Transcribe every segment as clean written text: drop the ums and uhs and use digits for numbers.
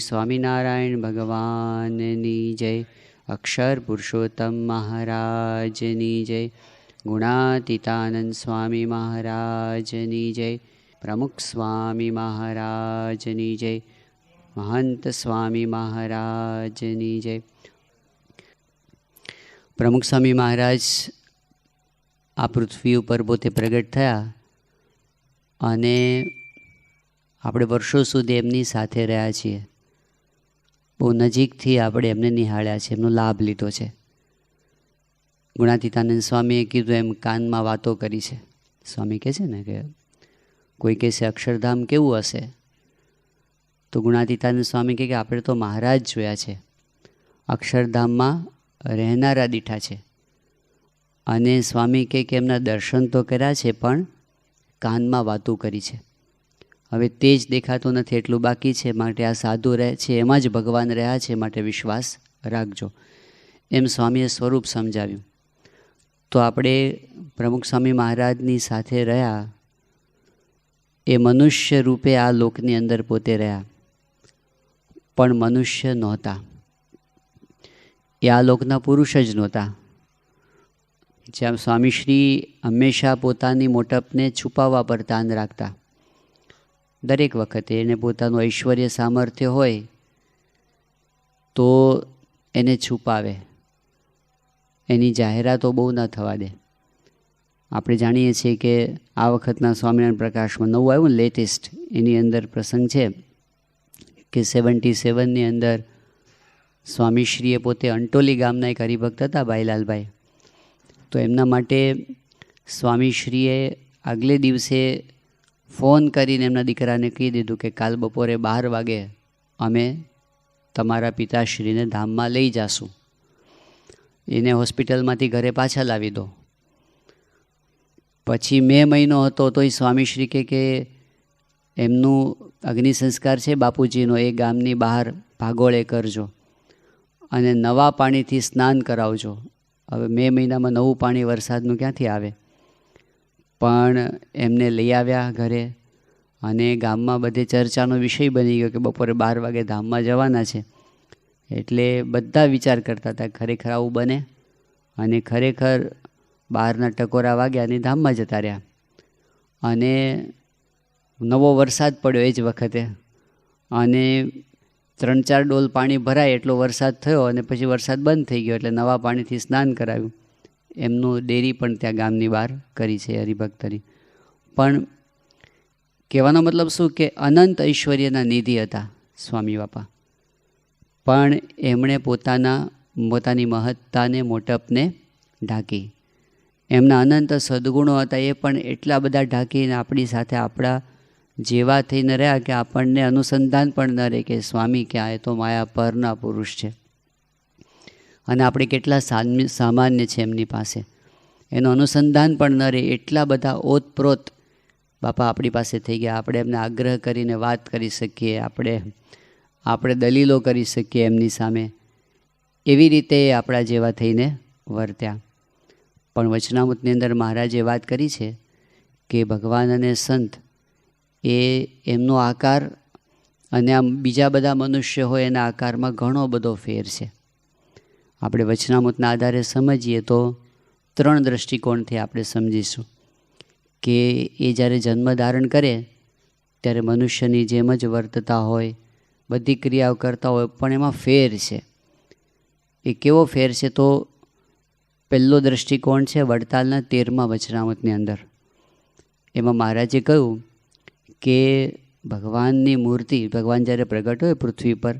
સ્વામિનારાયણ ભગવાનની જય. અક્ષર પુરુષોત્તમ મહારાજની જય. ગુણાતીતાનંદ સ્વામી મહારાજની જય. પ્રમુખ સ્વામી મહારાજની જય. મહંત સ્વામી મહારાજની જય. પ્રમુખ સ્વામી મહારાજ આ પૃથ્વી ઉપર પોતે પ્રગટ થયા અને આપણે વર્ષો સુધી એમની સાથે રહ્યા છીએ. બહુ નજીકથી આપણે એમને નિહાળ્યા છે, એમનો લાભ લીધો છે. ગુણાતીતાનંદ સ્વામીએ કીધું એમ કાનમાં વાતો કરી છે. સ્વામી કહે છે ને કે કોઈ કહેશે અક્ષરધામ કેવું હશે, તો ગુણાતીતાનંદ સ્વામી કહે કે આપણે તો મહારાજ જોયા છે, અક્ષરધામમાં રહેનારા દીઠા છે. અને સ્વામી કહે કે એમના દર્શન તો કર્યા છે પણ કાનમાં વાતો કરી છે. હવે તે જ દેખાતું નથી, એટલું બાકી છે. માટે આ સાધુ રહે છે એમાં જ ભગવાન રહ્યા છે, માટે વિશ્વાસ રાખજો, એમ સ્વામીએ સ્વરૂપ સમજાવ્યું. તો આપણે પ્રમુખ સ્વામી મહારાજની સાથે રહ્યા એ મનુષ્ય રૂપે આ લોકની અંદર પોતે રહ્યા, પણ મનુષ્ય નહોતા. એ આ લોકના પુરુષ જ નહોતા. જેમ સ્વામીશ્રી હંમેશા પોતાની મોટપને છુપાવવા પર ધ્યાન રાખતા. દરેક વખતે એને પોતાનું ઐશ્વર્ય સામર્થ્ય હોય તો એને છુપાવે, એની જાહેરાતો બહુ ન થવા દે. આપણે જાણીએ છીએ કે આ વખતના સ્વામિનારાયણ પ્રકાશમાં નવું આવ્યું ને લેટેસ્ટ, એની અંદર પ્રસંગ છે કે 77ની અંદર સ્વામીશ્રીએ પોતે અંટોલી ગામના એક હરિભક્ત હતા ભાઈલાલભાઈ, તો એમના માટે સ્વામીશ્રીએ આગલે દિવસે ફોન કરીને એમના દીકરાને કહી દીધું કે કાલ બપોરે 12 વાગે અમે તમારા પિતાશ્રીને ધામમાં લઈ જાશું, એને હોસ્પિટલમાંથી ઘરે પાછા લાવી દો. પછી મે મહિનો હતો તોય સ્વામીશ્રી કે એમનું અગ્નિ સંસ્કાર છે બાપુજીનો, એ ગામની બહાર ભાગોળે કરજો અને નવા પાણીથી સ્નાન કરાવજો. હવે મે મહિનામાં નવું પાણી વરસાદનું ક્યાંથી આવે? પણ એમને લઈ આવ્યા ઘરે અને ગામમાં બધે ચર્ચાનો વિષય બની ગયો કે બપોરે 12 વાગે ધામમાં જવાના છે. એટલે બધા વિચાર કરતા હતા ખરેખર આવું બને, અને ખરેખર 12ના ટકોરા વાગ્યા અને ધામમાં જતા રહ્યા. અને નવો વરસાદ પડ્યો એ જ વખતે, અને 3-4 ડોલ પાણી ભરાય એટલો વરસાદ થયો અને પછી વરસાદ બંધ થઈ ગયો, એટલે નવા પાણીથી સ્નાન કરાવ્યું. એમનું ડેરી પણ ત્યાં ગામની બહાર કરી છે હરિભક્તરી. પણ કહેવાનો મતલબ શું કે અનંત ઐશ્વર્યના નિધિ હતા સ્વામી બાપા, પણ એમણે પોતાની મહત્તાને મોટપને ઢાંકી. એમના અનંત સદ્ગુણો હતા એ પણ એટલા બધા ઢાંકીને આપણી સાથે આપણા જેવા થઈને રહ્યા કે આપણને અનુસંધાન પણ ન રહે કે સ્વામી ક્યાં, એ તો માયા પરના પુરુષ છે અને આપણે કેટલા સામાન્ય છે એમની પાસે, એનું અનુસંધાન પણ ન રહે. એટલા બધા ઓતપ્રોત બાપા આપણી પાસે થઈ ગયા. આપણે એમને આગ્રહ કરીને વાત કરી શકીએ, આપણે દલીલો કરી શકીએ એમની સામે, એવી રીતે આપણા જેવા થઈને વર્ત્યા. પણ વચનામૃતની અંદર મહારાજે વાત કરી છે કે ભગવાન અને સંત એ એમનો આકાર અને આમ બીજા બધા મનુષ્ય હોય એના આકારમાં ઘણો બધો ફેર છે. આપણે વચનામૃતના આધારે સમજીએ તો 3 દ્રષ્ટિકોણથી આપણે સમજીશું કે એ જ્યારે જન્મ ધારણ કરે ત્યારે મનુષ્યની જેમ જ વર્તતા હોય, બધી ક્રિયાઓ કરતા હોય, પણ એમાં ફેર છે. એ કેવો ફેર છે? તો પહેલો દ્રષ્ટિકોણ છે વડતાલના 13મા વચનામૃતની અંદર. એમાં મહારાજે કહ્યું કે ભગવાનની મૂર્તિ, ભગવાન જ્યારે પ્રગટ હોય પૃથ્વી પર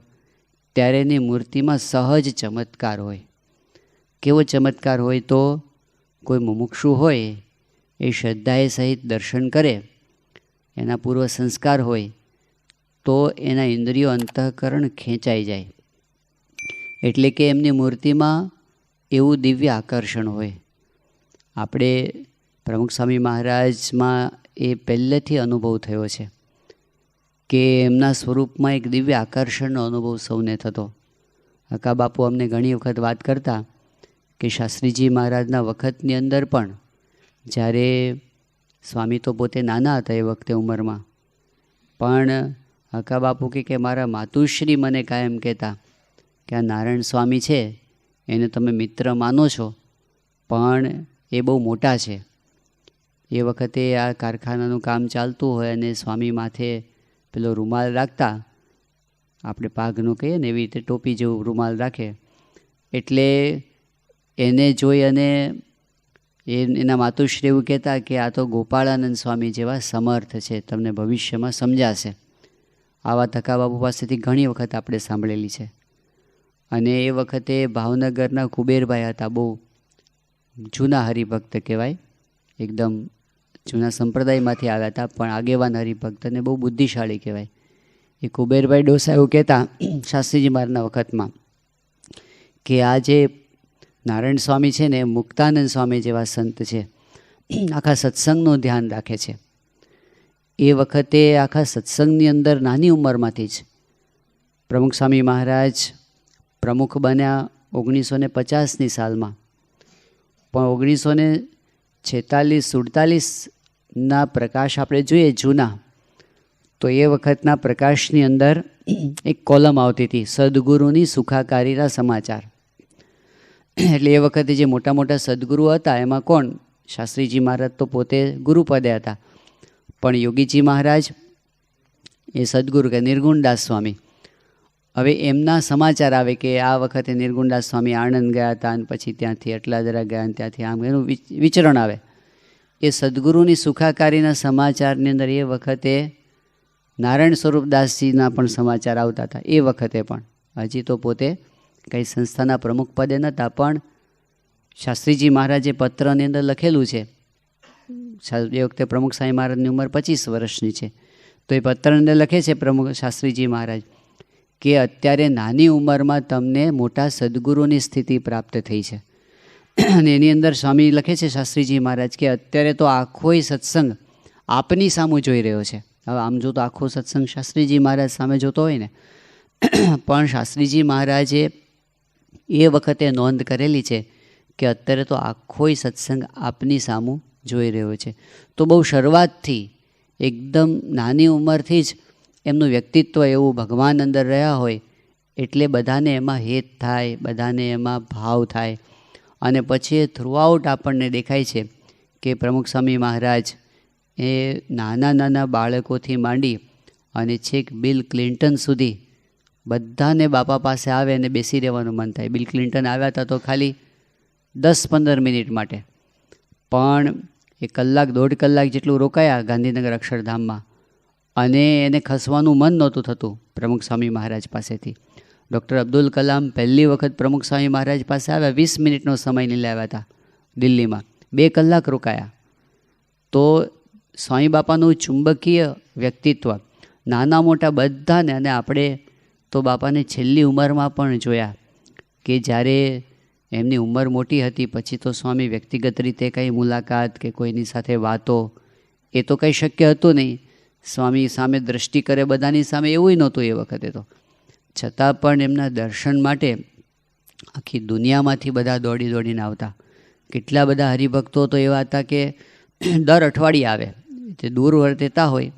ત્યારે એની મૂર્તિમાં સહજ ચમત્કાર હોય. કેવો ચમત્કાર હોય? તો કોઈ મુમુક્ષુ હોય એ શ્રદ્ધાએ સહિત દર્શન કરે, એના પૂર્વ સંસ્કાર હોય તો એના ઇન્દ્રિયો અંતઃકરણ ખેંચાઈ જાય. એટલે કે એમની મૂર્તિમાં એવું દિવ્ય આકર્ષણ હોય. આપણે પ્રમુખ સ્વામી મહારાજમાં એ પહેલેથી અનુભવ થયો છે કે એમના સ્વરૂપમાં એક દિવ્ય આકર્ષણનો અનુભવ સૌને થતો. હકા બાપુ અમને ઘણી વખત વાત કરતા કે શાસ્ત્રીજી મહારાજના વખતની અંદર પણ જ્યારે સ્વામી તો પોતે નાના હતા એ વખતે ઉંમરમાં, પણ હકા બાપુ કે મારા માતુશ્રી મને કાયમ કહેતા કે આ નારાયણ સ્વામી છે એને તમે મિત્ર માનો છો, પણ એ બહુ મોટા છે. એ વખતે આ કારખાનાનું કામ ચાલતું હોય અને સ્વામી માથે પેલો રૂમાલ રાખતા, આપણે પાઘનું કહીએ ને એવી રીતે ટોપી જેવું રૂમાલ રાખે, એટલે એને જોઈ અને એના માતુશ્રી એવું કહેતા કે આ તો ગોપાળાનંદ સ્વામી જેવા સમર્થ છે, તમને ભવિષ્યમાં સમજાશે. આવા ધક્કા બાપુ પાસેથી ઘણી વખત આપણે સાંભળેલી છે. અને એ વખતે ભાવનગરના કુબેરભાઈ હતા, બહુ જૂના હરિભક્ત કહેવાય, એકદમ જૂના સંપ્રદાયમાંથી આવ્યા હતા, પણ આગેવાન હરિભક્ત અને બહુ બુદ્ધિશાળી કહેવાય. એ કુબેરભાઈ ડોસા એવું કહેતા શાસ્ત્રીજી મહારાજના વખતમાં કે આ જે નારાયણ સ્વામી છે ને એ મુક્તાનંદ સ્વામી જેવા સંત છે, આખા સત્સંગનું ધ્યાન રાખે છે. એ વખતે આખા સત્સંગની અંદર નાની ઉંમરમાંથી જ પ્રમુખ સ્વામી મહારાજ પ્રમુખ બન્યા 1950ની સાલમાં, પણ 1946-47ના પ્રકાશ આપણે જોઈએ જૂના, તો એ વખતના પ્રકાશની અંદર એક કોલમ આવતી હતી, સદગુરુની સુખાકારીના સમાચાર. એટલે એ વખતે જે મોટા મોટા સદગુરુ હતા એમાં કોણ, શાસ્ત્રીજી મહારાજ તો પોતે ગુરુપદે હતા, પણ યોગીજી મહારાજ એ સદગુરુ કે નિર્ગુણદાસ સ્વામી. હવે એમના સમાચાર આવે કે આ વખતે નિર્ગુણદાસ સ્વામી આણંદ ગયા હતા અને પછી ત્યાંથી અટલાદરા ગયા અને ત્યાંથી આમ એનું વિચરણ આવે. એ સદગુરુની સુખાકારીના સમાચારની અંદર એ વખતે નારાયણ સ્વરૂપદાસજીના પણ સમાચાર આવતા હતા. એ વખતે પણ હજી તો પોતે કંઈ સંસ્થાના પ્રમુખ પદે નહોતા, પણ શાસ્ત્રીજી મહારાજે પત્રની અંદર લખેલું છે, એ વખતે પ્રમુખ સ્વામી મહારાજની ઉંમર 25 વર્ષની છે, તો એ પત્રની અંદર લખે છે પ્રમુખ શાસ્ત્રીજી મહારાજ કે અત્યારે નાની ઉંમરમાં તમને મોટા સદગુરુની સ્થિતિ પ્રાપ્ત થઈ છે. અને એની અંદર સ્વામી લખે છે શાસ્ત્રીજી મહારાજ કે અત્યારે તો આખોય સત્સંગ આપની સામું જોઈ રહ્યો છે. હવે આમ જો તો આખો સત્સંગ શાસ્ત્રીજી મહારાજ સામે જોતો હોય ને, પણ શાસ્ત્રીજી મહારાજે એ વખતે નોંધ કરેલી છે કે અત્યારે તો આખોય સત્સંગ આપની સામું જોઈ રહ્યો છે. તો બહુ શરૂઆતથી એકદમ નાની ઉંમરથી જ એમનું વ્યક્તિત્વ એવું ભગવાન અંદર રહ્યા હોય એટલે બધાને એમાં હેત થાય, બધાને એમાં ભાવ થાય. અને પછી એ થ્રુઆઉટ આપણને દેખાય છે કે પ્રમુખ સ્વામી મહારાજ એ નાના નાના બાળકોથી માંડી અને છેક બિલ ક્લિન્ટન સુધી બધાને બાપા પાસે આવે અને બેસી રહેવાનું મન થાય. બિલ ક્લિન્ટન આવ્યા હતા તો ખાલી 10-15 મિનિટ માટે, પણ એ 1-1.5 કલાક જેટલું રોકાયા ગાંધીનગર અક્ષરધામમાં, અને એને ખસવાનું મન નહોતું થતું પ્રમુખ સ્વામી મહારાજ પાસેથી. ડૉક્ટર અબ્દુલ કલામ પહેલી વખત પ્રમુખ સ્વામી મહારાજ પાસે આવ્યા, 20 મિનિટનો સમય લઈને આવ્યા હતા દિલ્હીમાં, 2 કલાક રોકાયા. તો સ્વામી બાપાનું ચુંબકીય વ્યક્તિત્વ નાના મોટા બધાને, અને આપણે તો બાપાને છેલ્લી ઉંમરમાં પણ જોયા કે જ્યારે એમની ઉંમર મોટી હતી પછી તો સ્વામી વ્યક્તિગત રીતે કંઈ મુલાકાત કે કોઈની સાથે વાતો એ તો કંઈ શક્ય હતું નહીં. સ્વામી સામે દ્રષ્ટિ કરે બધાની સામે એવું નહોતું એ વખતે તો, છતાં પણ એમના દર્શન માટે આખી દુનિયામાંથી બધા દોડી દોડીને આવતા. કેટલા બધા હરિભક્તો તો એવા હતા કે દર અઠવાડિયે આવે, તે દૂર રહેતા હોય.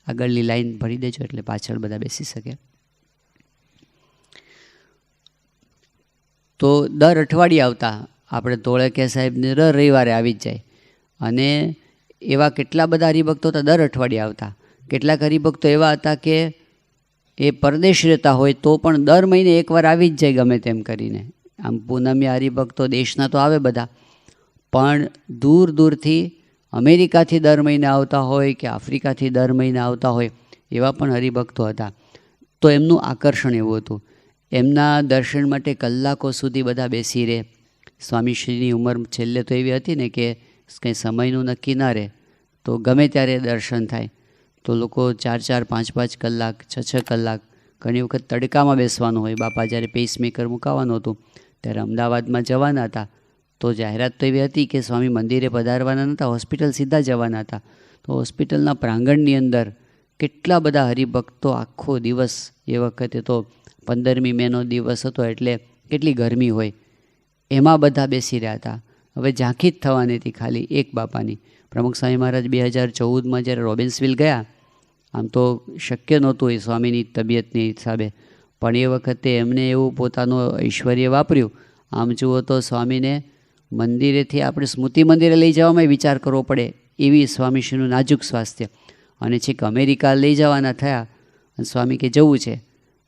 આગળની લાઈન ભરી દેજો એટલે પાછળ બધા બેસી શકે. તો દર અઠવાડિયે આવતા. આપણે ધોળકિયા સાહેબને દર રવિવારે આવી જ જાય. અને એવા કેટલા બધા હરિભક્તો હતા દર અઠવાડિયે આવતા. કેટલાક હરિભક્તો એવા હતા કે એ પરદેશ રહેતા હોય તો પણ દર મહિને એકવાર આવી જ જાય ગમે તેમ કરીને. આમ પૂનમિયા હરિભક્તો દેશના તો આવે બધા, પણ દૂર દૂરથી અમેરિકાથી દર મહિને આવતા હોય કે આફ્રિકાથી દર મહિને આવતા હોય એવા પણ હરિભક્તો હતા. તો એમનું આકર્ષણ એવું હતું. એમના દર્શન માટે કલાકો સુધી બધા બેસી રહે. સ્વામીશ્રીની ઉંમર છેલ્લે તો એવી હતી ને કે કંઈ સમયનું નક્કી ના રહે, તો ગમે ત્યારે દર્શન થાય. તો લોકો 4-4, 5-5 કલાક, 6-6 કલાક, ઘણી વખત તડકામાં બેસવાનું હોય. બાપા જ્યારે પેસમેકર મુકાવાનું હતું ત્યારે અમદાવાદમાં જવાના હતા, તો જાહેરાત તો એવી હતી કે સ્વામી મંદિરે પધારવાના નહોતા, હોસ્પિટલ સીધા જવાના હતા. તો હોસ્પિટલના પ્રાંગણની અંદર કેટલા બધા હરિભક્તો આખો દિવસ, એ વખતે તો 15મી મેનો દિવસ હતો એટલે કેટલી ગરમી હોય, એમાં બધા બેસી રહ્યા હતા. હવે ઝાંખી જ થવાની હતી ખાલી એક બાપાની. પ્રમુખ સ્વામી મહારાજ 2014માં જ્યારે રોબિન્સવિલ ગયા આમ તો શક્ય નહોતું એ સ્વામીની તબિયતની હિસાબે, પણ એ વખતે એમને એવું પોતાનું ઐશ્વર્ય વાપર્યું. આમ જુઓ તો સ્વામીને મંદિરેથી આપણે સ્મૃતિ મંદિરે લઈ જવામાં વિચાર કરવો પડે એવી સ્વામીશ્રીનું નાજુક સ્વાસ્થ્ય, અને છેક અમેરિકા લઈ જવાના થયા અને સ્વામી કે જવું છે,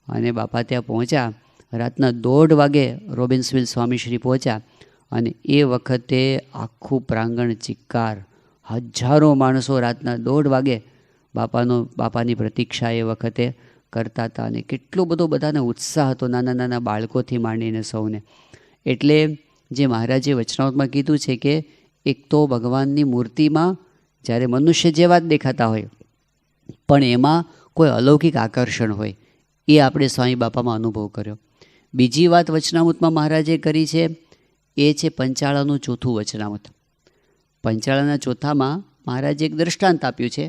અને બાપા ત્યાં પહોંચ્યા. રાતના 1:30 વાગે રોબિન્સવિલ સ્વામીશ્રી પહોંચ્યા, અને એ વખતે આખું પ્રાંગણ ચિક્કાર, હજારો માણસો રાતના 1:30 વાગે બાપાની પ્રતીક્ષા એ વખતે કરતા હતા. અને કેટલો બધો બધાને ઉત્સાહ હતો, નાના નાના બાળકોથી માંડીને સૌને. એટલે જે મહારાજે વચનામૃતમાં કીધું છે કે એક તો ભગવાનની મૂર્તિમાં જ્યારે મનુષ્ય જેવા જ દેખાતા હોય, પણ એમાં કોઈ અલૌકિક આકર્ષણ હોય, એ આપણે સ્વામી બાપામાં અનુભવ કર્યો. બીજી વાત વચનામૃતમાં મહારાજે કરી છે એ છે પંચાળાનું 4થું વચનામૃત. પંચાળાના 4થામાં મહારાજે એક દ્રષ્ટાંત આપ્યું છે,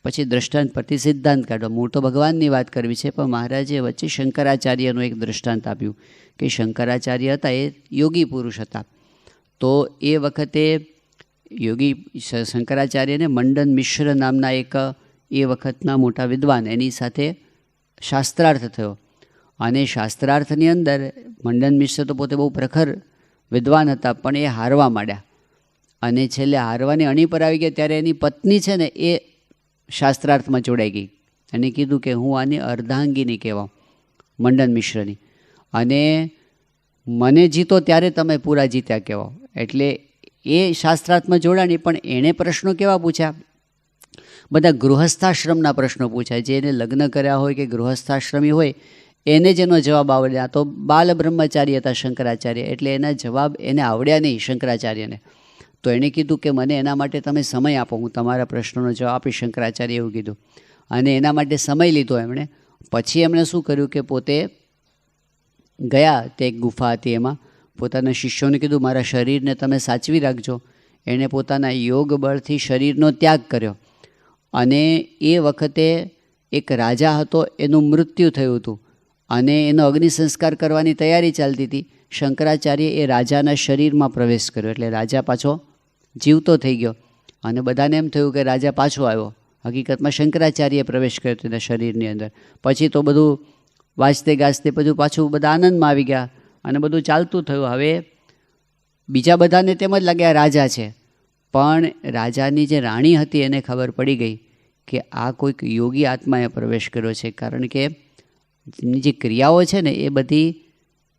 પછી દ્રષ્ટાંત પરથી સિદ્ધાંત કાઢો. મૂળ તો ભગવાનની વાત કરવી છે, પણ મહારાજે વચ્ચે શંકરાચાર્યનું એક દ્રષ્ટાંત આપ્યું કે શંકરાચાર્ય હતા એ યોગી પુરુષ હતા. તો એ વખતે યોગી શંકરાચાર્યને મંડન મિશ્ર નામના એક એ વખતના મોટા વિદ્વાન એની સાથે શાસ્ત્રાર્થ થયો, અને શાસ્ત્રાર્થની અંદર મંડન મિશ્ર તો પોતે બહુ પ્રખર વિદ્વાન હતા, પણ એ હારવા માંડ્યા, અને છેલ્લે હારવાની અણી પર આવી ગયા ત્યારે એની પત્ની છે ને એ શાસ્ત્રાર્થમાં જોડાઈ ગઈ, અને કીધું કે હું આની અર્ધાંગીની કહેવાઉં મંડન મિશ્રની, અને મને જીતો ત્યારે તમે પૂરા જીત્યા કહેવાઓ. એટલે એ શાસ્ત્રાર્થમાં જોડાણી, પણ એણે પ્રશ્નો કેવા પૂછ્યા? બધા ગૃહસ્થાશ્રમના પ્રશ્નો પૂછાય. જે એને લગ્ન કર્યા હોય કે ગૃહસ્થાશ્રમી હોય એને જ એનો જવાબ આવડ્યા. તો બાલ બ્રહ્મચારી હતા શંકરાચાર્ય, એટલે એના જવાબ એને આવડ્યા નહીં શંકરાચાર્યને. તો એણે કીધું કે મને એના માટે તમે સમય આપો, હું તમારા પ્રશ્નોનો જવાબ આપીશ. શંકરાચાર્ય એવું કીધું, અને એના માટે સમય લીધો એમણે. પછી એમણે શું કર્યું કે પોતે ગયા, તે એક ગુફા હતી, એમાં પોતાના શિષ્યોને કીધું મારા શરીરને તમે સાચવી રાખજો. એણે પોતાના યોગ બળથી શરીરનો ત્યાગ કર્યો, અને એ વખતે એક રાજા હતો, એનું મૃત્યુ થયું હતું, અને એનો અગ્નિ સંસ્કાર કરવાની તૈયારી ચાલતી હતી. શંકરાચાર્ય એ રાજાના શરીરમાં પ્રવેશ કર્યો, એટલે રાજા પાછો જીવતો થઈ ગયો, અને બધાને એમ થયું કે રાજા પાછો આવ્યો. હકીકતમાં શંકરાચાર્યએ પ્રવેશ કર્યો તેના શરીરની અંદર. પછી તો બધું વાંચતે ગાજતે બધું પાછું બધા આનંદમાં આવી ગયા, અને બધું ચાલતું થયું. હવે બીજા બધાને તેમ જ લાગ્યા રાજા છે, પણ રાજાની જે રાણી હતી એને ખબર પડી ગઈ કે આ કોઈક યોગી આત્માએ પ્રવેશ કર્યો છે, કારણ કે એની જે ક્રિયાઓ છે ને એ બધી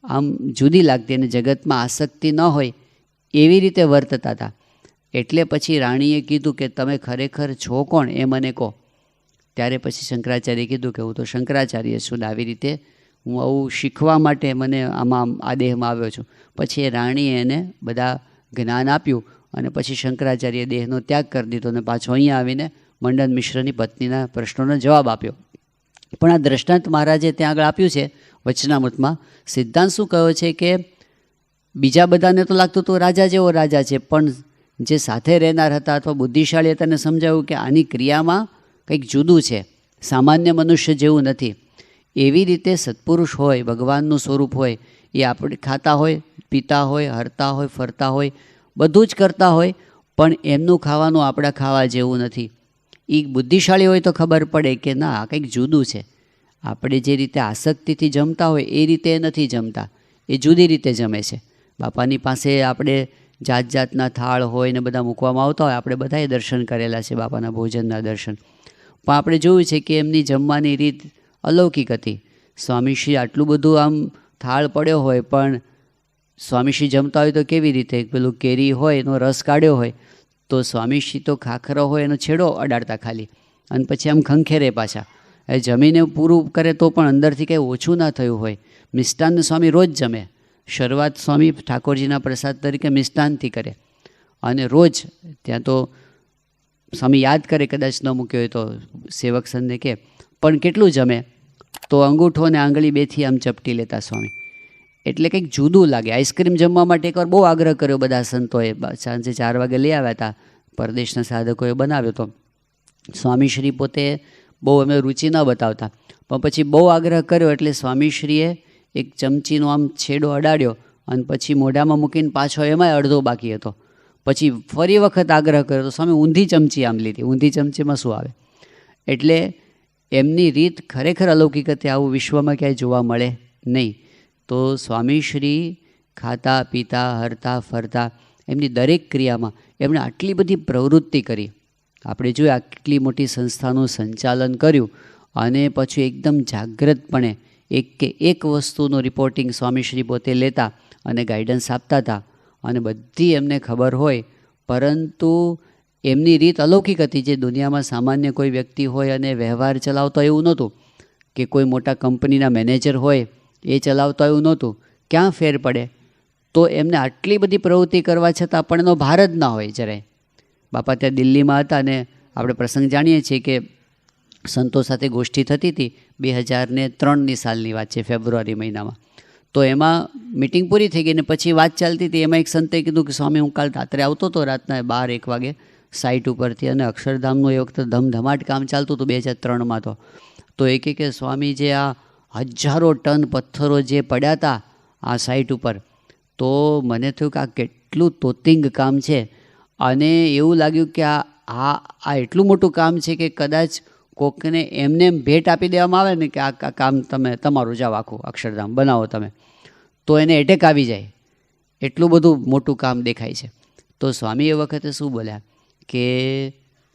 આમ જુદી લાગતી, અને જગતમાં આસક્તિ ન હોય એવી રીતે વર્તતા હતા. એટલે પછી રાણીએ કીધું કે તમે ખરેખર છો કોણ એ મને કહો. ત્યારે પછી શંકરાચાર્યએ કીધું કે હું તો શંકરાચાર્ય છું, આવી રીતે હું આવું શીખવા માટે મને આમાં આ દેહમાં આવ્યો છું. પછી એ રાણીએ એને બધા જ્ઞાન આપ્યું, અને પછી શંકરાચાર્યએ દેહનો ત્યાગ કરી દીધો, અને પાછો અહીંયા આવીને મંડન મિશ્રની પત્નીના પ્રશ્નોનો જવાબ આપ્યો. પણ આ દ્રષ્ટાંત મહારાજે ત્યાં આગળ આપ્યું છે વચનામૃતમાં. સિદ્ધાંત શું કહ્યો છે કે બીજા બધાને તો લાગતું હતું રાજા જેવો રાજા છે, પણ જે સાથે રહેનાર હતા અથવા બુદ્ધિશાળી હતા એને સમજાવ્યું કે આની ક્રિયામાં કંઈક જુદું છે, સામાન્ય મનુષ્ય જેવું નથી. એવી રીતે સત્પુરુષ હોય, ભગવાનનું સ્વરૂપ હોય, એ આપણે ખાતા હોય, પીતા હોય, હરતા હોય, ફરતા હોય, બધું જ કરતા હોય, પણ એમનું ખાવાનું આપણા ખાવા જેવું નથી. એ બુદ્ધિશાળી હોય તો ખબર પડે કે ના આ કંઈક જુદું છે. આપણે જે રીતે આસક્તિથી જમતા હોય એ રીતે એ નથી જમતા, એ જુદી રીતે જમે છે. બાપાની પાસે આપણે જાત જાતના થાળ હોય ને બધા મૂકવામાં આવતા હોય, આપણે બધાએ દર્શન કરેલા છે બાપાના ભોજનના દર્શન, પણ આપણે જોયું છે કે એમની જમવાની રીત અલૌકિક હતી. સ્વામીશ્રી આટલું બધું આમ થાળ પડ્યો હોય, પણ સ્વામીશ્રી જમતા હોય તો કેવી રીતે? પેલું કેરી હોય એનો રસ કાઢ્યો હોય તો સ્વામીશ્રી તો ખાખરો હોય એનો છેડો અડાડતા ખાલી, અને પછી આમ ખંખેરે પાછા. એ જમીને પૂરું કરે તો પણ અંદરથી કંઈ ઓછું ના થયું હોય. મિષ્ટાન સ્વામી રોજ જમે. શરૂઆત સ્વામી ઠાકોરજીના પ્રસાદ તરીકે મિષ્ટાનથી કરે, અને રોજ ત્યાં તો સ્વામી યાદ કરે, કદાચ ન મૂક્યો હોય તો સેવક સંતને કહે, પણ કેટલું જમે તો અંગૂઠો અને આંગળી બેથી આમ ચપટી લેતા સ્વામી. એટલે કંઈક જુદું લાગે. આઈસ્ક્રીમ જમવા માટે એકવાર બહુ આગ્રહ કર્યો બધા સંતોએ, સાંજે 4 વાગે લઈ આવ્યા હતા, પરદેશના સાધકોએ બનાવ્યો હતો. સ્વામીશ્રી પોતે બહુ અમે રુચિ ન બતાવતા, પણ પછી બહુ આગ્રહ કર્યો એટલે સ્વામીશ્રીએ એક ચમચીનો આમ છેડો અડાડ્યો, અને પછી મોઢામાં મૂકીને પાછો એમાંય અડધો બાકી હતો. પછી ફરી વખત આગ્રહ કર્યો તો સ્વામી ઊંધી ચમચી આમ લીધી. ઊંધી ચમચીમાં શું આવે? એટલે એમની રીત ખરેખર અલૌકિક હતી. આવું વિશ્વમાં ક્યાંય જોવા મળે નહીં. તો સ્વામીશ્રી ખાતા પીતા હરતા ફરતા એમની દરેક ક્રિયામાં એમણે આટલી બધી પ્રવૃત્તિ કરી. આપણે જોઈએ આટલી મોટી સંસ્થાનું સંચાલન કર્યું અને પછી એકદમ જાગ્રતપણે એક વસ્તુનું રિપોર્ટિંગ સ્વામીશ્રી પોતે લેતા અને ગાઈડન્સ આપતા હતા અને બધી એમને ખબર હોય, પરંતુ એમની રીત અલૌકિક હતી. જે દુનિયામાં સામાન્ય કોઈ વ્યક્તિ હોય અને વ્યવહાર ચલાવતો એવું નહોતું, કે કોઈ મોટા કંપનીના મેનેજર હોય એ ચલાવતો એવું નહોતું. ક્યાં ફેર પડે? તો એમને આટલી બધી પ્રવૃત્તિ કરવા છતાં પણ એનો ભાર જ ના હોય જરાય. બાપા ત્યાં દિલ્હીમાં હતા અને આપણે પ્રસંગ જાણીએ છીએ કે સંતો સાથે ગોષ્ઠી થતી હતી. 2003ની સાલની વાત છે, ફેબ્રુઆરી મહિનામાં. તો એમાં મિટિંગ પૂરી થઈ ગઈ ને પછી વાત ચાલતી હતી. એમાં એક સંતે કીધું કે સ્વામી, હું કાલ રાત્રે આવતો હતો, રાતના 12-1 વાગે સાઇટ ઉપરથી, અને અક્ષરધામનું એ વખતે ધમધમાટ કામ ચાલતું હતું 2003માં. તો એ કહે કે સ્વામી, જે આ 1000 ટન પથ્થરો જે પડ્યા હતા આ સાઇટ ઉપર, તો મને થયું કે આ કેટલું તોતિંગ કામ છે. અને એવું લાગ્યું કે આ એટલું મોટું કામ છે કે કદાચ કોકને એમને ભેટ આપી દેવામાં આવે ને કે આ કામ તમે તમારું જાઓ, આખું અક્ષરધામ બનાવો તમે, તો એને એટેક આવી જાય. એટલું બધું મોટું કામ દેખાય છે. તો સ્વામી એ વખતે શું બોલ્યા કે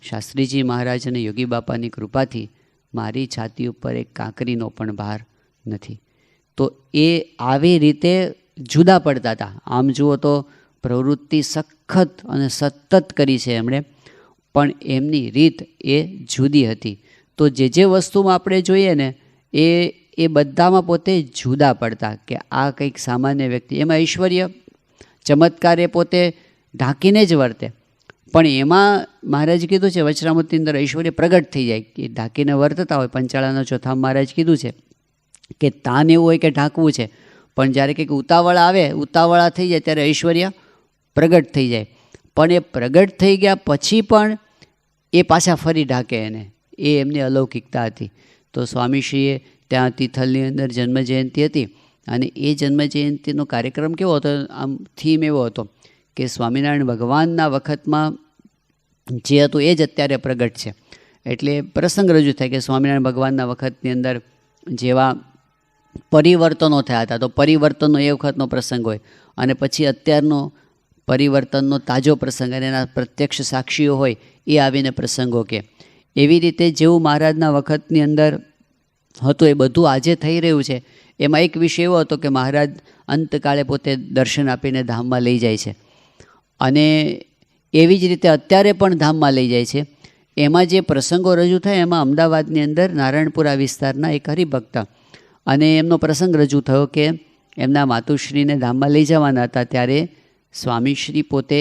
શાસ્ત્રીજી મહારાજ અને યોગી બાપાની કૃપાથી મારી છાતી ઉપર એક કાંકરીનો પણ ભાર નથી. તો એ આવી રીતે જુદા પડતા હતા. આમ જુઓ તો પ્રવૃત્તિ સખત અને સતત કરી છે એમણે, પણ એમની રીત એ જુદી હતી. તો જે વસ્તુમાં આપણે જોઈએ ને એ બધામાં પોતે જુદા પડતા, કે આ કંઈક સામાન્ય વ્યક્તિ, એમાં ઐશ્વર્ય ચમત્કાર એ પોતે ઢાંકીને જ વર્તે. પણ એમાં મહારાજ કીધું છે વચરામૃતની અંદર ઐશ્વર્ય પ્રગટ થઈ જાય, કે ઢાંકીને વર્તતા હોય. પંચાળાના ચોથા મહારાજ કીધું છે કે તાન એવું હોય કે ઢાંકવું છે, પણ જ્યારે કંઈક ઉતાવળા થઈ જાય ત્યારે ઐશ્વર્ય પ્રગટ થઈ જાય. પણ એ પ્રગટ થઈ ગયા પછી પણ એ પાછા ફરી ઢાંકે એને, એ એમની અલૌકિકતા હતી. તો સ્વામીશ્રીએ ત્યાં તિથલની અંદર જન્મજયંતિ હતી, અને એ જન્મજયંતિનો કાર્યક્રમ કેવો હતો, આમ થીમ એવો હતો કે સ્વામિનારાયણ ભગવાનના વખતમાં જે હતું એ જ અત્યારે પ્રગટ છે. એટલે પ્રસંગ રજૂ થાય કે સ્વામિનારાયણ ભગવાનના વખતની અંદર જેવા પરિવર્તનો થયા હતા, તો પરિવર્તનનો એ વખતનો પ્રસંગ હોય, અને પછી અત્યારનો પરિવર્તનનો તાજો પ્રસંગ અને એના પ્રત્યક્ષ સાક્ષીઓ હોય એ આવીને પ્રસંગો કે. એવી રીતે જેવું મહારાજના વખતની અંદર હતું એ બધું આજે થઈ રહ્યું છે. એમાં એક વિષય એવો હતો કે મહારાજ અંતકાળે પોતે દર્શન આપીને ધામમાં લઈ જાય છે, અને એવી જ રીતે અત્યારે પણ ધામમાં લઈ જાય છે. એમાં જે પ્રસંગો રજૂ થાય એમાં અમદાવાદની અંદર નારાયણપુરા વિસ્તારના એક હરિભક્ત, અને એમનો પ્રસંગ રજૂ થયો કે એમના માતુશ્રીને ધામમાં લઈ જવાના હતા. ત્યારે સ્વામીશ્રી પોતે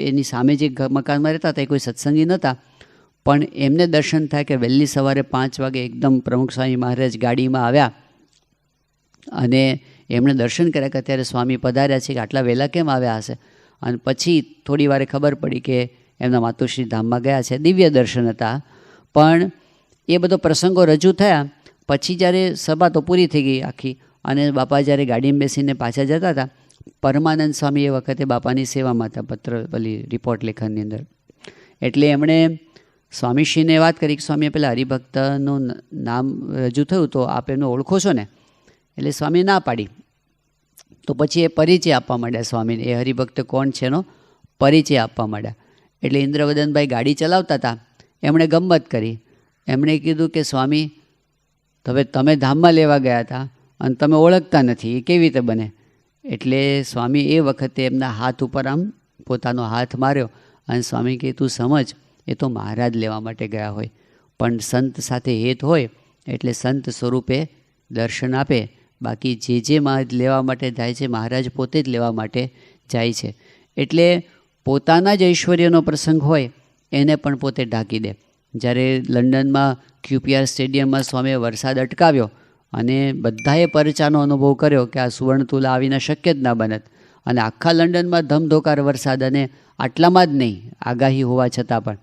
એની સામે જે મકાનમાં રહેતા હતા એ કોઈ સત્સંગી નહોતા, પણ એમને દર્શન થાય કે વહેલી સવારે 5 વાગે એકદમ પ્રમુખ સ્વામી મહારાજ ગાડીમાં આવ્યા, અને એમણે દર્શન કર્યા કે અત્યારે સ્વામી પધાર્યા છે, કે આટલા વહેલા કેમ આવ્યા હશે. અને પછી થોડી વારે ખબર પડી કે એમના માતુશ્રી ધામમાં ગયા છે. દિવ્ય દર્શન હતા. પણ એ બધો પ્રસંગો રજૂ થયા પછી જ્યારે સભા તો પૂરી થઈ ગઈ આખી, અને બાપા જ્યારે ગાડીમાં બેસીને પાછા જતા હતા, પરમાનંદ સ્વામી એ વખતે બાપાની સેવામાં હતા રિપોર્ટ લેખનની અંદર. એટલે એમણે સ્વામીશ્રીને વાત કરી કે સ્વામી પેલા હરિભક્તનું નામ રજૂ થયું, તો આપ એમને ઓળખો છો ને? એટલે સ્વામી ના પાડી. તો પછી એ પરિચય આપવા માંડ્યા સ્વામીને, એ હરિભક્ત કોણ છે એનો પરિચય આપવા માંડ્યા. એટલે ઇન્દ્રવદનભાઈ ગાડી ચલાવતા હતા, એમણે ગમ્મત કરી. એમણે કીધું કે સ્વામી, હવે તમે ધામમાં લેવા ગયા હતા અને તમે ઓળખતા નથી, એ કેવી રીતે બને? એટલે સ્વામી એ વખતે એમના હાથ ઉપર આમ પોતાનો હાથ માર્યો, અને સ્વામી કહે તું સમજ, એ તો મહારાજ લેવા માટે ગયા હોય, પણ સંત સાથે હેત હોય એટલે સંત સ્વરૂપે દર્શન આપે. બાકી જે લેવા માટે જાય છે મહારાજ પોતે જ લેવા માટે જાય છે. એટલે પોતાના જ ઐશ્વર્યનો પ્રસંગ હોય એને પણ પોતે ઢાંકી દે. જ્યારે લંડનમાં QPR સ્ટેડિયમમાં સ્વામીએ વરસાદ અટકાવ્યો અને બધાએ પરચાનો અનુભવ કર્યો કે આ સુવર્ણતુલા આવીને શક્ય જ ના બનત, અને આખા લંડનમાં ધમધોકાર વરસાદ, અને આટલામાં જ નહીં, આગાહી હોવા છતાં પણ.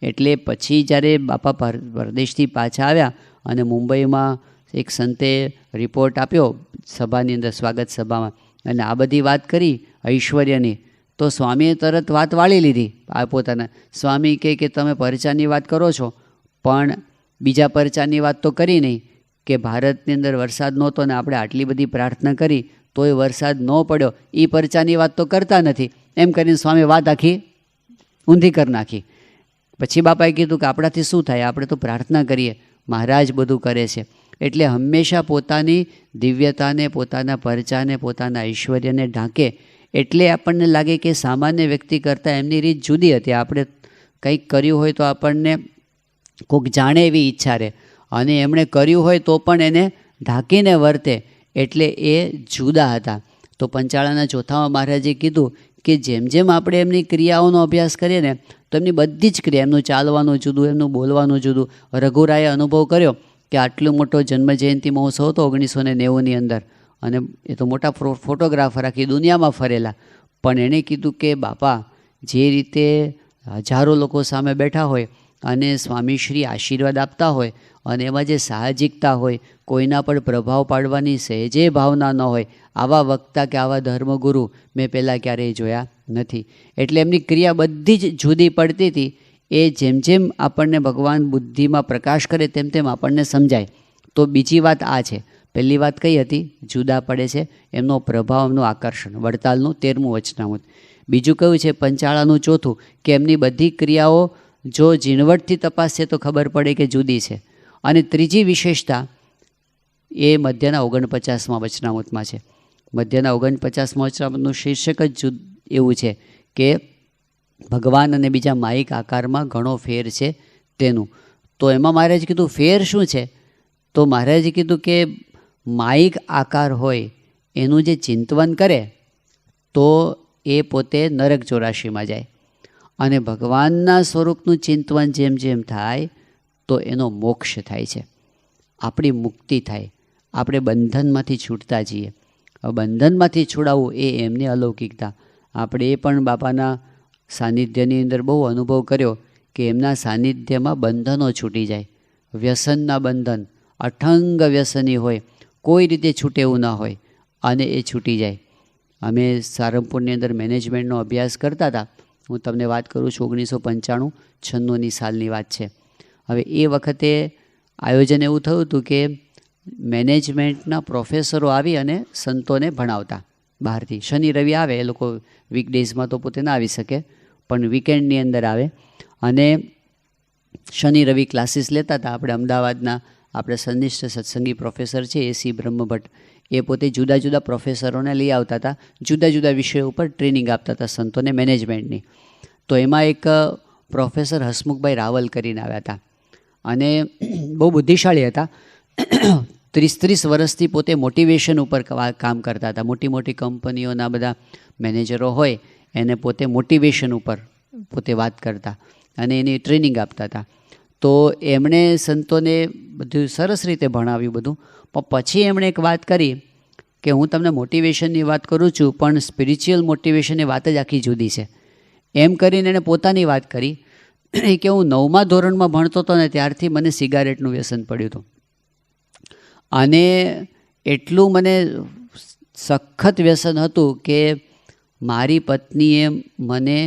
એટલે પછી જ્યારે બાપા પરદેશથી પાછા આવ્યા અને મુંબઈમાં એક સંતે રિપોર્ટ આપ્યો સભાની અંદર, સ્વાગત સભામાં, અને આ બધી વાત કરી ઐશ્વર્યની, તો સ્વામીએ તરત વાત વાળી લીધી. આ પોતાના સ્વામી કહે કે તમે પરચાની વાત કરો છો, પણ બીજા પરચાની વાત તો કરી નહીં કે ભારતની અંદર વરસાદ નહોતો ને આપણે આટલી બધી પ્રાર્થના કરી તોય વરસાદ ન પડ્યો, એ પરચાની વાત તો કરતા નથી. એમ કરીને સ્વામી વાત આખી ઊંધી કરી નાખી. પછી બાપાએ કીધું કે આપણાથી શું થાય, આપણે તો પ્રાર્થના કરીએ, મહારાજ બધું કરે છે. એટલે હંમેશા પોતાની દિવ્યતાને, પોતાના પરચાને, પોતાના ઐશ્વર્યને ઢાંકે. એટલે આપણને લાગે કે સામાન્ય વ્યક્તિ કરતાં એમની રીત જુદી હતી. આપણે કંઈક કર્યું હોય તો આપણને કોઈક જાણે એવી ઈચ્છા રહે, અને એમણે કર્યું હોય તો પણ એને ઢાંકીને વર્તે, એટલે એ જુદા હતા. તો પંચાળાના ચોથામાં મહારાજે કીધું કે જેમ જેમ આપણે એમની ક્રિયાઓનો અભ્યાસ કરીએ ને તો એમની બધી જ ક્રિયા, એમનું ચાલવાનું જુદું, એમનું બોલવાનું જુદું. રઘુરાયે અનુભવ કર્યો કે આટલો મોટો જન્મજયંતિ મહોત્સવ હતો 1990ની અંદર, અને એ તો મોટા ફોટોગ્રાફર આખી દુનિયામાં ફરેલા. પણ એણે કીધું કે બાપા જે રીતે હજારો લોકો સામે બેઠા હોય અને સ્વામીશ્રી આશીર્વાદ આપતા હોય, અને એમાં જે સાહજિકતા હોય, કોઈના પર પ્રભાવ પાડવાની સહેજે ભાવના ન હોય, આવા વક્તા કે આવા ધર્મગુરુ મેં પહેલાં ક્યારેય જોયા નથી. એટલે એમની ક્રિયા બધી જ જુદી પડતી હતી. એ જેમ જેમ આપણને ભગવાન બુદ્ધિમાં પ્રકાશ કરે તેમ તેમ આપણને સમજાય. તો બીજી વાત આ છે. પહેલી વાત કઈ હતી? જુદા પડે છે, એમનો પ્રભાવ, એમનું આકર્ષણ. વડતાલનું 13મું વચનામૃત. બીજું કયું છે? પંચાળાનું ચોથું, કે એમની બધી ક્રિયાઓ જો ઝીણવટથી તપાસશે તો ખબર પડે કે જુદી છે. અને ત્રીજી વિશેષતા એ મધ્યના 49મા વચનામૃતમાં છે. મધ્યના 49મા વચનામૃતનું શીર્ષક જ એવું છે કે ભગવાન અને બીજા માયિક આકારમાં ઘણો ફેર છે તેનું. તો એમાં મહારાજ કીધું ફેર શું છે? તો મહારાજે કીધું કે માયિક આકાર હોય એનું જે ચિંતવન કરે તો એ પોતે નરક 84માં જાય, અને ભગવાનના સ્વરૂપનું ચિંતવન જેમ જેમ થાય તો એનો મોક્ષ થાય છે, આપણી મુક્તિ થાય, આપણે બંધનમાંથી છૂટતા જઈએ. બંધનમાંથી છોડાવવું એ એમની અલૌકિકતા. આપણે એ પણ બાપાના સાનિધ્યની અંદર બહુ અનુભવ કર્યો કે એમના સાનિધ્યમાં બંધનો છૂટી જાય. વ્યસનના બંધન, અઠંગ વ્યસની હોય, કોઈ રીતે છૂટે એવું ના હોય, અને એ છૂટી જાય. અમે સારંગપુરની અંદર મેનેજમેન્ટનો અભ્યાસ કરતા હતા. હું તમને વાત કરું છું 1995-96ની સાલની વાત છે. હવે એ વખતે આયોજન એવું થયું હતું કે મેનેજમેન્ટના પ્રોફેસરો આવી અને સંતોને ભણાવતા બહારથી. શનિ રવિ આવે, એ લોકો વીકડેઝમાં તો પોતે ના આવી શકે, પણ વીકેન્ડની અંદર આવે, અને શનિ રવિ ક્લાસીસ લેતા હતા. આપણે અમદાવાદના આપણે સનિષ્ઠ સત્સંગી પ્રોફેસર છે એસી બ્રહ્મભટ્ટ, એ પોતે જુદા જુદા પ્રોફેસરોને લઈ આવતા હતા, જુદા જુદા વિષયો ઉપર ટ્રેનિંગ આપતા હતા સંતોને મેનેજમેન્ટની. તો એમાં એક પ્રોફેસર હસમુખભાઈ રાવલ કરીને આવ્યા હતા, અને બહુ બુદ્ધિશાળી હતા. 30 વર્ષથી પોતે મોટિવેશન ઉપર કામ કરતા હતા. મોટી મોટી કંપનીઓના બધા મેનેજરો હોય એને પોતે મોટિવેશન ઉપર પોતે વાત કરતા અને એની ટ્રેનિંગ આપતા હતા. તો એમણે સંતોને બધું સરસ રીતે ભણાવ્યું બધું. પણ પછી એમણે એક વાત કરી કે હું તમને મોટિવેશનની વાત કરું છું, પણ સ્પિરિચ્યુઅલ મોટિવેશનની વાત જ આખી જુદી છે. એમ કરીને એણે પોતાની વાત કરી કે હું 9મા ધોરણમાં ભણતો હતો ને ત્યારથી મને સિગારેટનું વ્યસન પડ્યું હતું, અને એટલું મને સખત વ્યસન હતું કે મારી પત્નીએ મને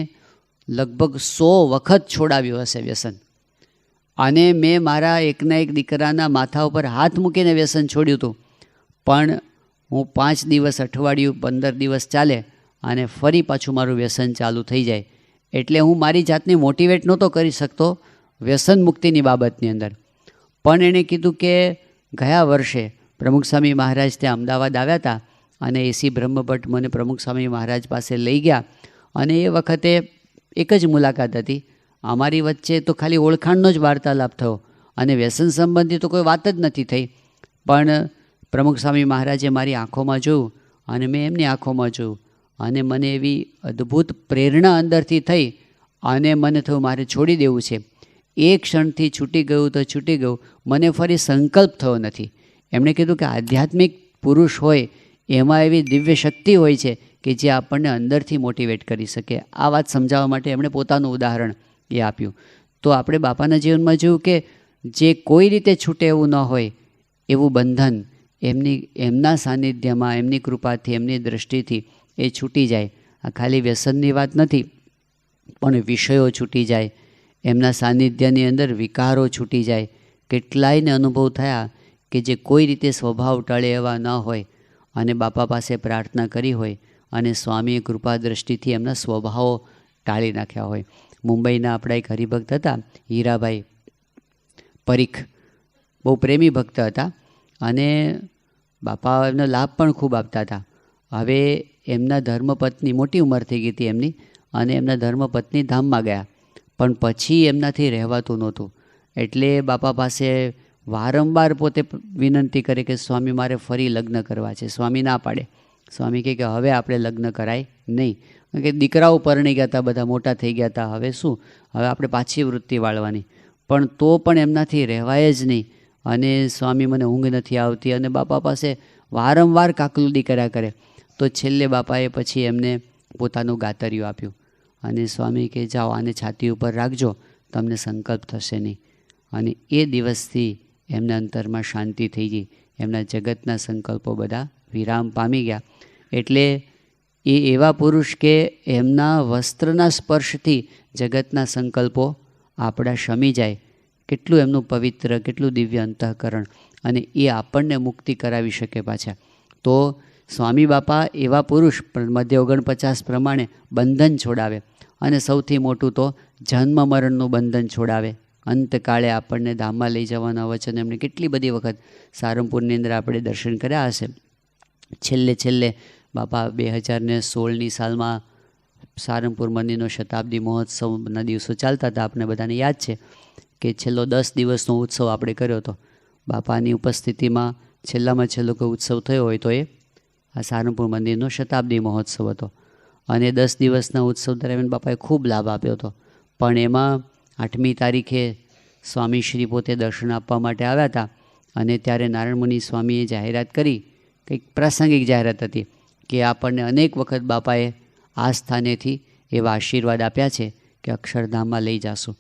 લગભગ 100 વખત છોડાવ્યું હશે વ્યસન, અને મેં મારા એકના એક દીકરાના માથા ઉપર હાથ મૂકીને વ્યસન છોડ્યું હતું. પણ હું 5 દિવસ, અઠવાડિયું, 15 દિવસ ચાલે અને ફરી પાછું મારું વ્યસન ચાલુ થઈ જાય. એટલે હું મારી જાતને મોટિવેટ નહોતો કરી શકતો વ્યસન મુક્તિની બાબતની અંદર. પણ એણે કીધું કે ગયા વર્ષે પ્રમુખ સ્વામી મહારાજ ત્યાં અમદાવાદ આવ્યા હતા, અને એસી બ્રહ્મભટ્ટ મને પ્રમુખ સ્વામી મહારાજ પાસે લઈ ગયા, અને એ વખતે એક જ મુલાકાત હતી. અમારી વચ્ચે તો ખાલી ઓળખાણનો જ વાર્તાલાપ થયો, અને વ્યસન સંબંધી તો કોઈ વાત જ નથી થઈ. પણ પ્રમુખ સ્વામી મહારાજે મારી આંખોમાં જોયું અને મેં એમની આંખોમાં જોયું, અને મને એવી અદ્ભુત પ્રેરણા અંદરથી થઈ, અને મને થયું મારે છોડી દેવું છે. એ ક્ષણથી છૂટી ગયું તો છૂટી ગયું, મને ફરી સંકલ્પ થયો નથી. એમણે કીધું કે આધ્યાત્મિક પુરુષ હોય એમાં એવી દિવ્ય શક્તિ હોય છે કે જે આપણને અંદરથી મોટિવેટ કરી શકે. આ વાત સમજાવવા માટે એમણે પોતાનું ઉદાહરણ એ આપ્યું. તો આપણે બાપાના જીવનમાં જોયું કે જે કોઈ રીતે છૂટે એવું ન હોય એવું બંધન એમના સાનિધ્યમાં, એમની કૃપાથી, એમની દૃષ્ટિથી એ છૂટી જાય. આ ખાલી વ્યસનની વાત નથી, પણ વિષયો છૂટી જાય, એમના સાનિધ્યની અંદર વિકારો છૂટી જાય, કેટલાયને અનુભવ થયા કે જે કોઈ રીતે સ્વભાવ ટળે એવા ન હોય અને બાપા પાસે પ્રાર્થના કરી હોય અને સ્વામીએ કૃપા દ્રષ્ટિથી એમના સ્વભાવો ટાળી નાખ્યા હોય. મુંબઈના આપણા એક હરિભક્ત હતા હીરાભાઈ પરીખ, બહુ પ્રેમી ભક્ત હતા અને બાપા એમનો લાભ પણ ખૂબ આપતા હતા. હવે એમના ધર્મપત્ની મોટી ઉંમર થઈ ગઈ હતી એમની, અને એમના ધર્મપત્ની ધામમાં ગયા, પણ પછી એમનાથી રહેવાતું નહોતું. એટલે બાપા પાસે વારંવાર પોતે વિનંતી કરે કે સ્વામી મારે ફરી લગ્ન કરવા છે. સ્વામી ના પાડે. સ્વામી કહે કે હવે આપણે લગ્ન કરાય નહીં, કારણ કે દીકરાઓ પરણી ગયા હતા, બધા મોટા થઈ ગયા હતા, હવે શું, હવે આપણે પાછી વૃત્તિ વાળવાની. પણ તો પણ એમનાથી રહેવાય જ નહીં. અને સ્વામી મને ઊંઘ નથી આવતી, અને બાપા પાસે વારંવાર કાકલુદી કર્યા કરે. તો છેલ્લે બાપાએ પછી એમને પોતાનું ગાતરિયું આપ્યું અને સ્વામી કે જાઓ આને છાતી ઉપર રાખજો, તમને સંકલ્પ થશે નહીં. અને એ દિવસથી એમના અંતરમાં શાંતિ થઈ ગઈ. એમના જગતના સંકલ્પો બધા વિરામ પામી ગયા. એટલે એ એવા પુરુષ કે એમના વસ્ત્રના સ્પર્શથી જગતના સંકલ્પો આપણા શમી જાય. કેટલું એમનું પવિત્ર, કેટલું દિવ્ય અંતઃકરણ, અને એ આપણને મુક્તિ કરાવી શકે પાછા. તો સ્વામી બાપા એવા પુરુષ મધ્ય 49 પ્રમાણે બંધન છોડાવે, અને સૌથી મોટું તો જન્મ મરણનું બંધન છોડાવે. અંતકાળે આપણને ધામમાં લઈ જવાના વચન એમણે કેટલી બધી વખત સારંગપુરની અંદર આપણે દર્શન કર્યા હશે. છેલ્લે બાપા 2016ની સાલમાં સારંગપુર મંદિરનો શતાબ્દી મહોત્સવના દિવસો ચાલતા હતા. આપણે બધાને યાદ છે કે છેલ્લો 10 દિવસનો ઉત્સવ આપણે કર્યો હતો. બાપાની ઉપસ્થિતિમાં છેલ્લામાં છેલ્લો કોઈ ઉત્સવ થયો હોય તો એ આ સારંગપુર મંદિરનો શતાબ્દી મહોત્સવ હતો. અને 10 દિવસના ઉત્સવ દરમિયાન બાપાએ ખૂબ લાભ આપ્યો હતો. પણ એમાં 8મી તારીખે સ્વામીશ્રી પોતે દર્શન આપવા માટે આવ્યા હતા, અને ત્યારે નારાયણ મુનિ સ્વામીએ જાહેરાત કરી, કંઈક પ્રાસંગિક જાહેરાત હતી કે આપણને અનેક વખત બાપાએ આ સ્થાનેથી એવા આશીર્વાદ આપ્યા છે કે અક્ષરધામમાં લઈ જાશું.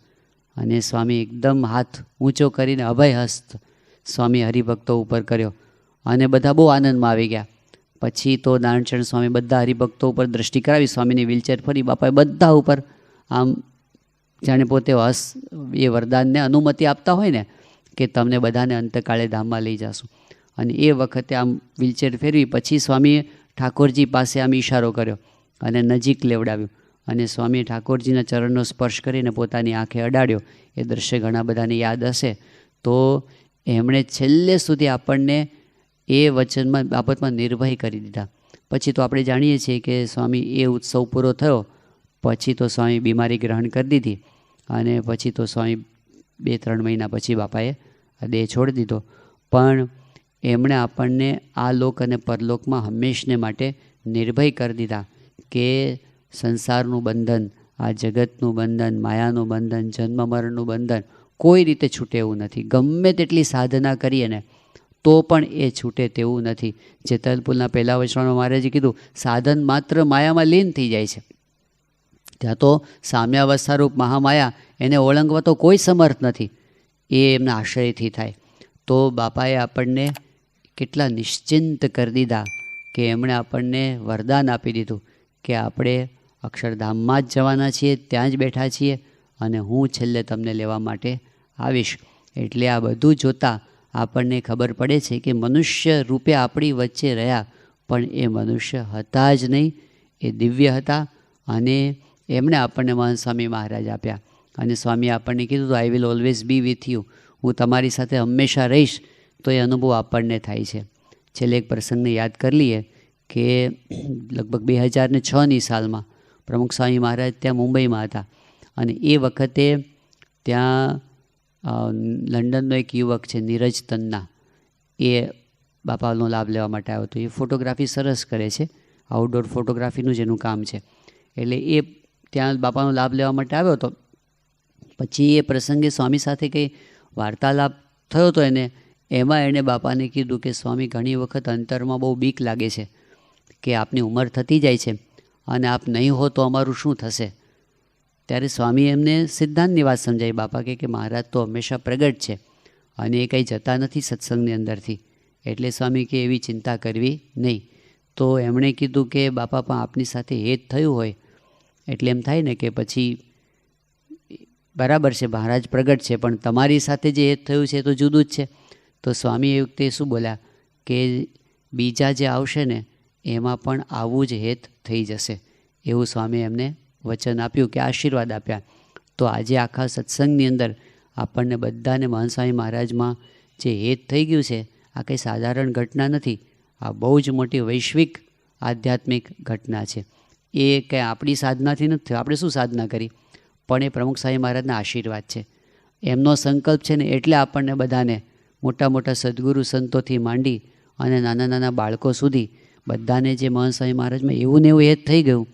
અને સ્વામી એકદમ હાથ ઊંચો કરીને અભય હસ્ત સ્વામી હરિભક્તો ઉપર કર્યો, અને બધા બહુ આનંદમાં આવી ગયા. પછી તો નારાયણચરણ સ્વામી બધા હરિભક્તો ઉપર દ્રષ્ટિ કરાવી, સ્વામીની વ્હીલચેર ફરી બાપાએ બધા ઉપર આમ જાણે પોતે એ વરદાનને અનુમતિ આપતા હોય ને કે તમને બધાને અંતકાળે ધામમાં લઈ જાશું. અને એ વખતે આમ વ્હીલચેર ફેરવી પછી સ્વામીએ ઠાકોરજી પાસે આમ ઈશારો કર્યો અને નજીક લેવડાવ્યું, અને સ્વામીએ ઠાકોરજીના ચરણનો સ્પર્શ કરીને પોતાની આંખે અડાડ્યો. એ દ્રશ્ય ઘણા બધાને યાદ હશે. તો એમણે છેલ્લે સુધી આપણને એ વચનમાં બાબતમાં નિર્ભય કરી દીધા. પછી તો આપણે જાણીએ છીએ કે સ્વામી એ ઉત્સવ પૂરો થયો પછી તો સ્વામી બીમારી ગ્રહણ કરી દીધી, અને પછી તો સ્વામી 2-3 મહિના પછી બાપાએ આ દેહ છોડી દીધો. પણ એમણે આપણને આ લોક અને પરલોકમાં હંમેશને માટે નિર્ભય કરી દીધા કે સંસારનું બંધન, આ જગતનું બંધન, માયાનું બંધન, જન્મ મરણનું બંધન કોઈ રીતે છૂટે એવું નથી. ગમે તેટલી સાધના કરીએ ને તો પણ એ છૂટે તેવું નથી. જેતલપુરના પહેલા વચનમાં મહારાજે કીધું સાધન માત્ર માયામાં લીન થઈ જાય છે. ત્યાં તો સામ્યાવસ્થારૂપ મહામાયા એને ઓળંગવા તો કોઈ સમર્થ નથી, એ એમના આશ્રયથી થાય. તો બાપાએ આપણને કેટલા નિશ્ચિંત કરી દીધા કે એમણે આપણને વરદાન આપી દીધું કે આપણે અક્ષરધામમાં જ જવાના છીએ, ત્યાં જ બેઠા છીએ, અને હું છેલ્લે તમને લેવા માટે આવીશ. એટલે આ બધું જોતાં આપણને ખબર પડે છે કે મનુષ્ય રૂપે આપણી વચ્ચે રહ્યા, પણ એ મનુષ્ય હતા જ નહીં, એ દિવ્ય હતા. અને એમણે આપણને મહાન સ્વામી મહારાજ આપ્યા, અને સ્વામીએ આપણને કીધું I will always be with you, હું તમારી સાથે હંમેશા રહીશ. તો એ અનુભવ આપણને થાય છે. છેલ્લે એક પ્રસંગને યાદ કરી લઈએ કે લગભગ 2006ની સાલમાં પ્રમુખ સ્વામી મહારાજ ત્યાં મુંબઈમાં હતા, અને એ વખતે ત્યાં લંડનનો એક યુવક છે નીરજ તન્ના, એ બાપાનો લાભ લેવા માટે આવ્યો હતો. એ ફોટોગ્રાફી સરસ કરે છે, આઉટડોર ફોટોગ્રાફીનું જ એનું કામ છે. એટલે એ ત્યાં બાપાનો લાભ લેવા માટે આવ્યો હતો. પછી એ પ્રસંગે સ્વામી સાથે કંઈ વાર્તાલાપ થયો હતો એને, એમાં એણે બાપાને કીધું કે સ્વામી ઘણી વખત અંતરમાં બહુ બીક લાગે છે કે આપની ઉંમર થતી જાય છે અને આપ નહીં હો તો અમારું શું થશે. ત્યારે સ્વામીએ એમને સિદ્ધાંતની વાત સમજાવી. બાપા કે મહારાજ તો હંમેશા પ્રગટ છે અને એ કંઈ જતા નથી સત્સંગની અંદરથી, એટલે સ્વામી કે એવી ચિંતા કરવી નહીં. તો એમણે કીધું કે બાપા પણ આપની સાથે હેત થયું હોય એટલે એમ થાય ને કે પછી બરાબર છે, મહારાજ પ્રગટ છે, પણ તમારી સાથે જે હેત થયું છે એ તો જુદું જ છે. તો સ્વામી એ વખતે શું બોલ્યા કે બીજા જે આવશે ને એમાં પણ આવું જ હેત થઈ જશે, એવું સ્વામી એમને વચન આપ્યું કે આશીર્વાદ આપ્યા. તો આજે આખા સત્સંગની અંદર આપણને બધાને મહંત સ્વામી મહારાજમાં જે હેત થઈ ગયું છે, આ કંઈ સાધારણ ઘટના નથી. આ બહુ જ મોટી વૈશ્વિક આધ્યાત્મિક ઘટના છે. એ કંઈ આપણી સાધનાથી નથી થયું, આપણે શું સાધના કરી, પણ એ પ્રમુખ સ્વામી મહારાજના આશીર્વાદ છે, એમનો સંકલ્પ છે ને, એટલે આપણને બધાને મોટા મોટા સદગુરુ સંતોથી માંડી અને નાના નાના બાળકો સુધી બધાને જે મહંત સ્વામી મહારાજમાં એવું ને એવું હેત થઈ ગયું.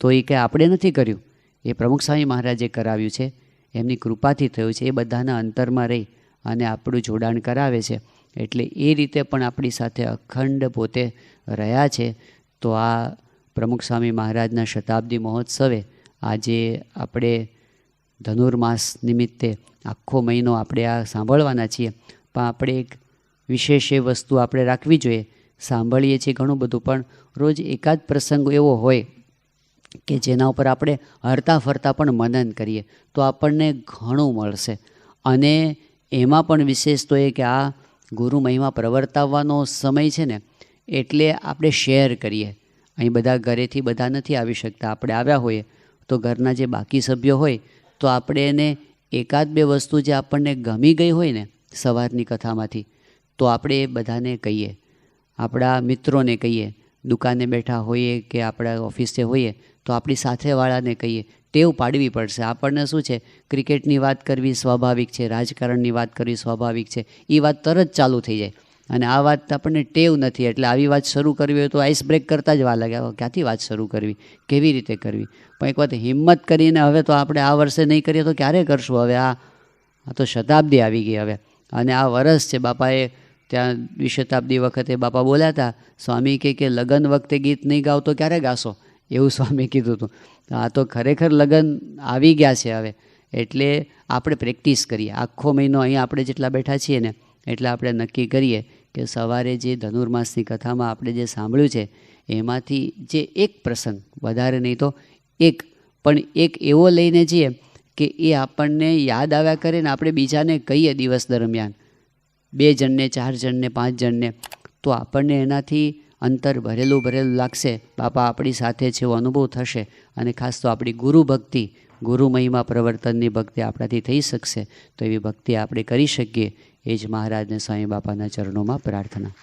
તો એ કંઈ આપણે નથી કર્યું, એ પ્રમુખ સ્વામી મહારાજે કરાવ્યું છે, એમની કૃપાથી થયું છે. એ બધાના અંતરમાં રહી અને આપણું જોડાણ કરાવે છે. એટલે એ રીતે પણ આપણી સાથે અખંડ પોતે રહ્યા છે. તો આ પ્રમુખ સ્વામી મહારાજના શતાબ્દી મહોત્સવે આજે આપણે ધનુર્માસ નિમિત્તે આખો મહિનો આપણે આ સાંભળવાના છીએ, પણ આપણે એક વિશેષ એ વસ્તુ આપણે રાખવી જોઈએ. સાંભળીએ છીએ ઘણું બધું, પણ રોજ એકાદ પ્રસંગ એવો હોય કે જેના ઉપર આપણે હરતા ફરતા પણ મનન કરીએ તો આપણને ઘણું મળશે. અને એમાં પણ વિશેષ તો એ કે આ ગુરુ મહિમા પ્રવર્તાવવાનો સમય છે ને, એટલે આપણે શેર કરીએ. અહીં બધા ઘરેથી બધા નથી આવી શકતા, આપણે આવ્યા હોઈએ તો ઘરના જે બાકી સભ્યો હોય તો આપણે એને એકાદ બે વસ્તુ જે આપણને ગમી ગઈ હોય ને સવારની કથામાંથી, તો આપણે એ બધાને કહીએ, આપણા મિત્રોને કહીએ, દુકાને બેઠા હોઈએ કે આપણા ઓફિસે હોઈએ તો આપણી સાથેવાળાને કહીએ. ટેવ પાડવી પડશે. આપણને શું છે, ક્રિકેટની વાત કરવી સ્વાભાવિક છે, રાજકારણની વાત કરવી સ્વાભાવિક છે, એ વાત તરત ચાલુ થઈ જાય. અને આ વાત આપણને ટેવ નથી, એટલે આવી વાત શરૂ કરવી હોય તો આઈસ બ્રેક કરતાં જ વાર લાગે, ક્યાંથી વાત શરૂ કરવી, કેવી રીતે કરવી. પણ એક વાત હિંમત કરીને હવે તો આપણે આ વર્ષે નહીં કરીએ તો ક્યારે કરશું. હવે આ તો શતાબ્દી આવી ગઈ હવે, અને આ વરસ છે. બાપાએ ત્યાં દ્વિશતાબ્દી વખતે બાપા બોલ્યા હતા, સ્વામી કે લગ્ન વખતે ગીત નહીં ગાવ તો ક્યારે ગાશો, એવું સ્વામી કીધું હતું. આ તો ખરેખર લગ્ન આવી ગયા છે હવે, એટલે આપણે પ્રેક્ટિસ કરીએ. આખો મહિનો અહીંયા આપણે જેટલા બેઠા છીએ ને, એટલે આપણે નક્કી કરીએ કે સવારે જે ધનુર્માસની કથામાં આપણે જે સાંભળ્યું છે એમાંથી જે એક પ્રસંગ, વધારે નહીં તો એક, પણ એક એવો લઈને જઈએ કે એ આપણને યાદ આવ્યા કરે ને આપણે બીજાને કહીએ દિવસ દરમિયાન, 2 જણને 4 જણને 5 જણને, તો આપણને એનાથી અંતર ભરેલું લાગશે. બાપા આપણી સાથે છે એવો અનુભવ થશે. અને ખાસ તો આપણી ગુરુ ભક્તિ, ગુરુ મહિમા પ્રવર્તનની ભક્તિ આપણાથી થઈ શકશે. તો એવી ભક્તિ આપણે કરી શકીએ, એ જ મહારાજને સ્વામી બાપાના ચરણોમાં પ્રાર્થના.